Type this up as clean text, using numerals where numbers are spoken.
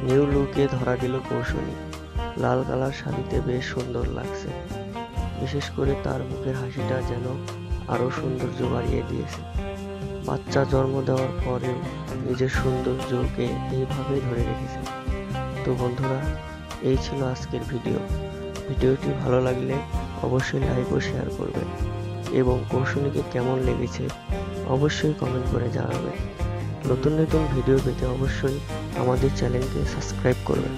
New লুকে ধরা দিল কৌশলী। লাল কালার শাড়িতে বেশ সুন্দর লাগছে, বিশেষ করে তার মুখের হাসিটা যেন আরো সৌন্দর্য বাড়িয়ে দিয়েছে। বাচ্চা জন্ম দেওয়ার পরেও নিজের সৌন্দর্যকে এইভাবেই ধরে রেখেছে। তো বন্ধুরা, এই ছিল আজকের ভিডিওটি ভালো লাগলে অবশ্যই লাইক ও শেয়ার করবেন এবং কৌশলীকে কেমন লেগেছে অবশ্যই কমেন্ট করে জানাবেন। নতুন নতুন ভিডিও পেতে অবশ্যই আমাদের চ্যানেলকে সাবস্ক্রাইব করবেন।